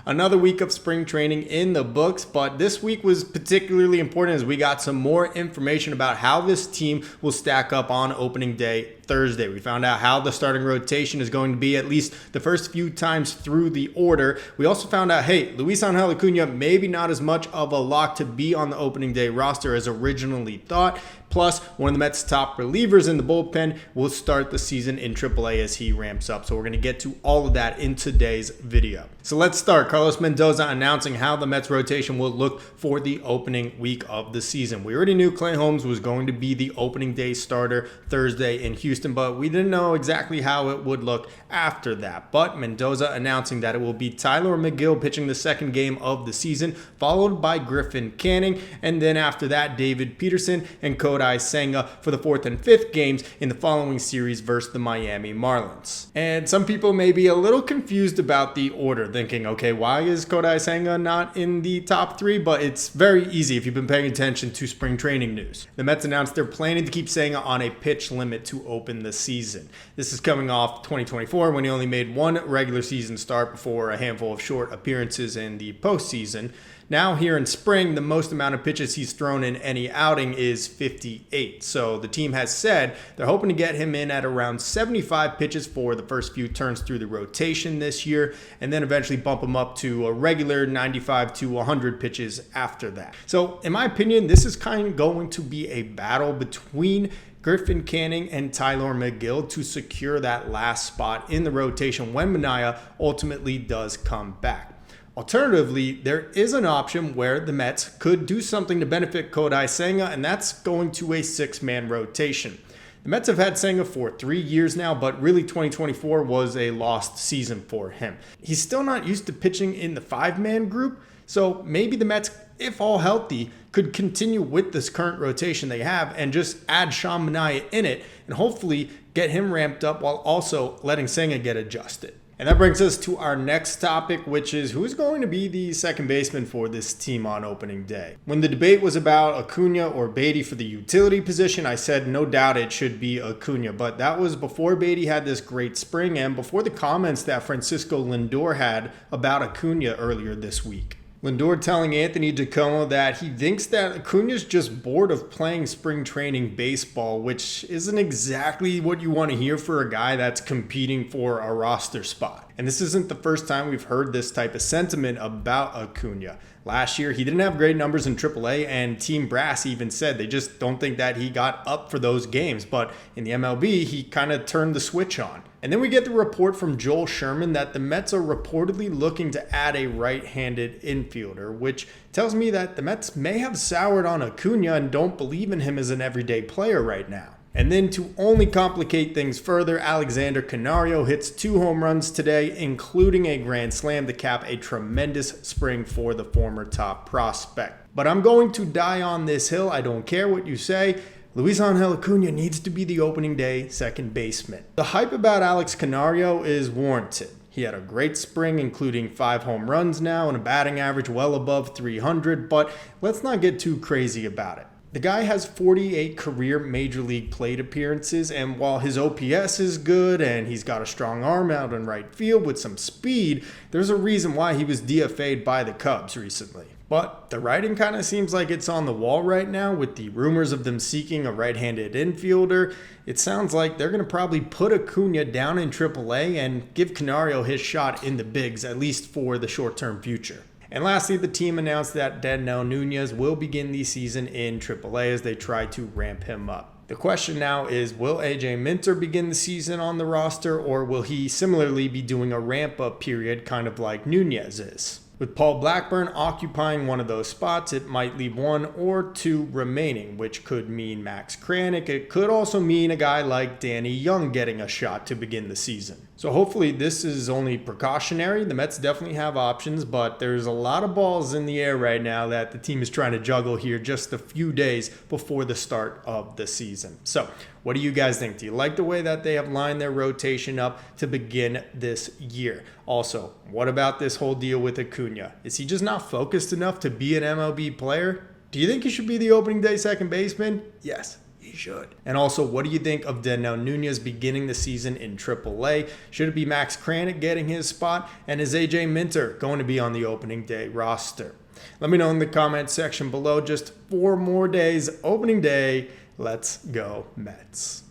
Another week of spring training in the books, but this week was particularly important as we got some more information about how this team will stack up on opening day Thursday. We found out how the starting rotation is going to be at least the first few times through the order. We also found out, hey, Luis Angel Acuna maybe not as much of a lock to be on the opening day roster as originally thought. Plus, one of the Mets' top relievers in the bullpen will start the season in AAA as he ramps up. So we're going to get to all of that in today's video. So let's start. Carlos Mendoza announcing how the Mets rotation will look for the opening week of the season. We already knew Clay Holmes was going to be the opening day starter Thursday in Houston, but we didn't know exactly how it would look after that. But Mendoza announcing that it will be Tylor Megill pitching the second game of the season, followed by Griffin Canning, and then after that, David Peterson and Kodai Senga for the fourth and fifth games in the following series versus the Miami Marlins. And some people may be a little confused about the order, thinking, okay, why is Kodai Senga not in the top three? But it's very easy if you've been paying attention to spring training news. The Mets announced they're planning to keep Senga on a pitch limit to open the season. This is coming off 2024 when he only made one regular season start before a handful of short appearances in the postseason. Now here in spring, the most amount of pitches he's thrown in any outing is 58. So the team has said they're hoping to get him in at around 75 pitches for the first few turns through the rotation this year, and then eventually bump him up to a regular 95 to 100 pitches after that. So in my opinion, this is kind of going to be a battle between Griffin Canning and Tylor Megill to secure that last spot in the rotation when Manaea ultimately does come back. Alternatively, there is an option where the Mets could do something to benefit Kodai Senga, and that's going to a six-man rotation. The Mets have had Senga for 3 years now, but really 2024 was a lost season for him. He's still not used to pitching in the five-man group, so maybe the Mets, if all healthy, could continue with this current rotation they have and just add Sean Manaea in it and hopefully get him ramped up while also letting Senga get adjusted. And that brings us to our next topic, which is who's going to be the second baseman for this team on opening day. When the debate was about Acuna or Beatty for the utility position, I said no doubt it should be Acuna, but that was before Beatty had this great spring and before the comments that Francisco Lindor had about Acuna earlier this week. Lindor telling Anthony DiComo that he thinks that Acuna's just bored of playing spring training baseball, which isn't exactly what you want to hear for a guy that's competing for a roster spot. And this isn't the first time we've heard this type of sentiment about Acuna. Last year, he didn't have great numbers in AAA, and Team Brass even said they just don't think that he got up for those games. But in the MLB, he kind of turned the switch on. And then we get the report from Joel Sherman that the Mets are reportedly looking to add a right-handed infielder, which tells me that the Mets may have soured on Acuna and don't believe in him as an everyday player right now. And then to only complicate things further, Alexander Canario hits 2 home runs today, including a grand slam to cap a tremendous spring for the former top prospect. But I'm going to die on this hill. I don't care what you say. Luis Angel Acuna needs to be the opening day second baseman. The hype about Alex Canario is warranted. He had a great spring, including 5 home runs now and a batting average well above 300, but let's not get too crazy about it. The guy has 48 career Major League plate appearances, and while his OPS is good and he's got a strong arm out in right field with some speed, there's a reason why he was DFA'd by the Cubs recently. But the writing kind of seems like it's on the wall right now with the rumors of them seeking a right-handed infielder. It sounds like they're going to probably put Acuna down in AAA and give Canario his shot in the bigs, at least for the short-term future. And lastly, the team announced that Danel Nunez will begin the season in AAA as they try to ramp him up. The question now is, will AJ Minter begin the season on the roster, or will he similarly be doing a ramp-up period kind of like Nunez is? With Paul Blackburn occupying one of those spots, it might leave 1 or 2 remaining, which could mean Max Kranick. It could also mean a guy like Danny Young getting a shot to begin the season. So hopefully this is only precautionary. The Mets definitely have options, but there's a lot of balls in the air right now that the team is trying to juggle here just a few days before the start of the season. So what do you guys think? Do you like the way that they have lined their rotation up to begin this year? Also, what about this whole deal with Acuna? Is he just not focused enough to be an MLB player? Do you think he should be the opening day second baseman? Yes, He should. And also, what do you think of Denell Nunez beginning the season in AAA? Should it be Max Kranick getting his spot? And is AJ Minter going to be on the opening day roster? Let me know in the comment section below. Just 4 more days, opening day. Let's go Mets.